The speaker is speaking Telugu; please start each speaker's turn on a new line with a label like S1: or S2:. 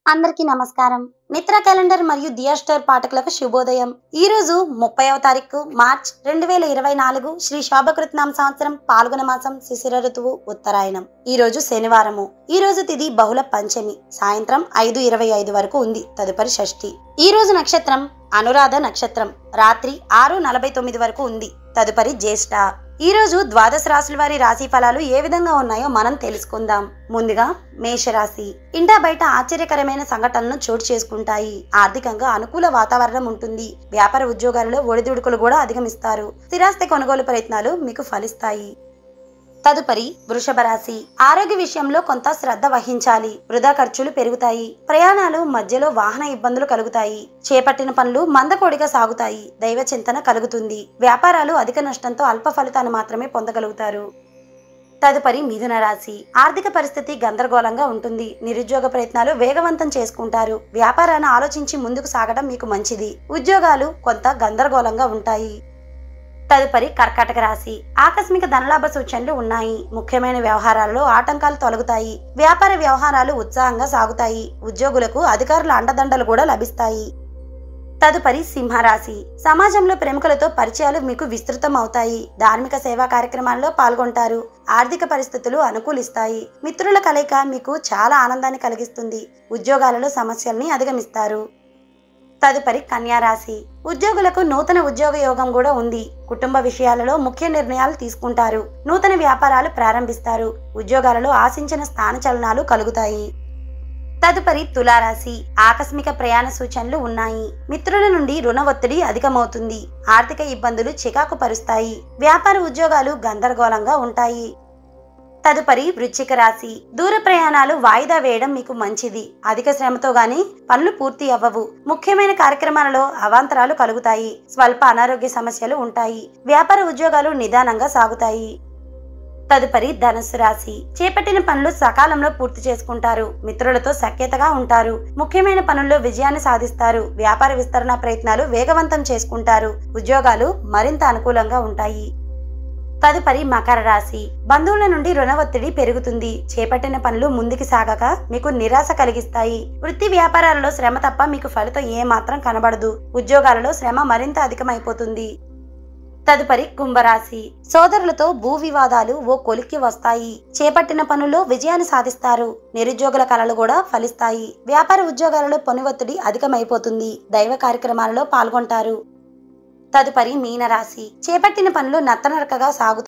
S1: అందరికీ నమస్కారం. మిత్ర క్యాలెండర్ మరియు దియా స్టార్ పాఠకులకు శుభోదయం. ఈ రోజు 30వ తారీఖు మార్చ్ 2024 శ్రీ శోభకృతనామ సంవత్సరం పాల్గొన మాసం శిశిర ఋతువు ఉత్తరాయణం. ఈ రోజు శనివారము. ఈ రోజు తిథి బహుళ పంచమి. సాయంత్రం 5:25 వరకు ఉంది. తదుపరి షష్ఠి. ఈ రోజు నక్షత్రం అనురాధ నక్షత్రం. రాత్రి 6:49 వరకు ఉంది. తదుపరి జ్యేష్ఠ. ఈ రోజు ద్వాదశ రాశుల వారి రాశి ఫలాలు ఏ విధంగా ఉన్నాయో మనం తెలుసుకుందాం. ముందుగా మేషరాశి. ఇంటా బయట ఆశ్చర్యకరమైన సంఘటనలు చోటు చేసుకుంటాయి. ఆర్థికంగా అనుకూల వాతావరణం ఉంటుంది. వ్యాపార ఉద్యోగాలలో ఒడిదుడుకులు కూడా అధిగమిస్తారు. స్థిరాస్తి కొనుగోలు ప్రయత్నాలు మీకు ఫలిస్తాయి. తదుపరి వృషభ రాశి. ఆరోగ్య విషయంలో కొంత శ్రద్ధ వహించాలి. వృధా ఖర్చులు పెరుగుతాయి. ప్రయాణాలు మధ్యలో వాహన ఇబ్బందులు కలుగుతాయి. చేపట్టిన పనులు మందకోడిగా సాగుతాయి. దైవ చింతన కలుగుతుంది. వ్యాపారాలు అధిక నష్టంతో అల్ప ఫలితాన్ని మాత్రమే పొందగలుగుతారు. తదుపరి మిథున రాశి. ఆర్థిక పరిస్థితి గందరగోళంగా ఉంటుంది. నిరుద్యోగ ప్రయత్నాలు వేగవంతం చేసుకుంటారు. వ్యాపారాన్ని ఆలోచించి ముందుకు సాగడం మీకు మంచిది. ఉద్యోగాలు కొంత గందరగోళంగా ఉంటాయి. తదుపరి కర్కాటక రాశి. ఆకస్మిక ధనలాభ సూచనలు ఉన్నాయి. ముఖ్యమైన వ్యవహారాల్లో ఆటంకాలు తొలగుతాయి. వ్యాపార వ్యవహారాలు ఉత్సాహంగా సాగుతాయి. ఉద్యోగులకు అధికారుల అండదండలు కూడా లభిస్తాయి. తదుపరి సింహరాశి. సమాజంలో ప్రముఖులతో పరిచయాలు మీకు విస్తృతం అవుతాయి. ధార్మిక సేవా కార్యక్రమాల్లో పాల్గొంటారు. ఆర్థిక పరిస్థితులు అనుకూలిస్తాయి. మిత్రుల కలయిక మీకు చాలా ఆనందాన్ని కలిగిస్తుంది. ఉద్యోగాలలో సమస్యల్ని అధిగమిస్తారు. తదుపరి కన్యా రాశి. ఉద్యోగులకు నూతన ఉద్యోగ యోగం కూడా ఉంది. కుటుంబ విషయాలలో ముఖ్య నిర్ణయాలు తీసుకుంటారు. నూతన వ్యాపారాలు ప్రారంభిస్తారు. ఉద్యోగాలలో ఆశించిన స్థానచలనాలు కలుగుతాయి. తదుపరి తులారాశి. ఆకస్మిక ప్రయాణ సూచనలు ఉన్నాయి. మిత్రుల నుండి రుణ ఒత్తిడి అధికమవుతుంది. ఆర్థిక ఇబ్బందులు చికాకు పరుస్తాయి. వ్యాపార ఉద్యోగాలు గందరగోళంగా ఉంటాయి. తదుపరి వృశ్చిక రాశి. దూర ప్రయాణాలు వాయిదా వేయడం మీకు మంచిది. అధిక శ్రమతో గాని పనులు పూర్తి అవ్వవు. ముఖ్యమైన కార్యక్రమాలలో అవాంతరాలు కలుగుతాయి. స్వల్ప అనారోగ్య సమస్యలు ఉంటాయి. వ్యాపార ఉద్యోగాలు నిదానంగా సాగుతాయి. తదుపరి ధనుస్సు రాశి. చేపట్టిన పనులు సకాలంలో పూర్తి చేసుకుంటారు. మిత్రులతో సఖ్యతగా ఉంటారు. ముఖ్యమైన పనుల్లో విజయాన్ని సాధిస్తారు. వ్యాపార విస్తరణ ప్రయత్నాలు వేగవంతం చేసుకుంటారు. ఉద్యోగాలు మరింత అనుకూలంగా ఉంటాయి. తదుపరి మకర రాశి. బంధువుల నుండి రుణ ఒత్తిడి పెరుగుతుంది. చేపట్టిన పనులు ముందుకు సాగక మీకు నిరాశ కలిగిస్తాయి. వృత్తి వ్యాపారాలలో శ్రమ తప్ప మీకు ఫలితం ఏమాత్రం కనబడదు. ఉద్యోగాలలో శ్రమ మరింత అధికమైపోతుంది. తదుపరి కుంభరాశి. సోదరులతో భూ వివాదాలు ఓ కొలిక్కి వస్తాయి. చేపట్టిన పనుల్లో విజయాన్ని సాధిస్తారు. నిరుద్యోగుల కలలు కూడా ఫలిస్తాయి. వ్యాపార ఉద్యోగాలలో పని ఒత్తిడి అధికమైపోతుంది. దైవ కార్యక్రమాలలో పాల్గొంటారు. తదుపరి మీనరాశి. చేపట్టిన పనులు నత్తనరకగా సాగుతాయి.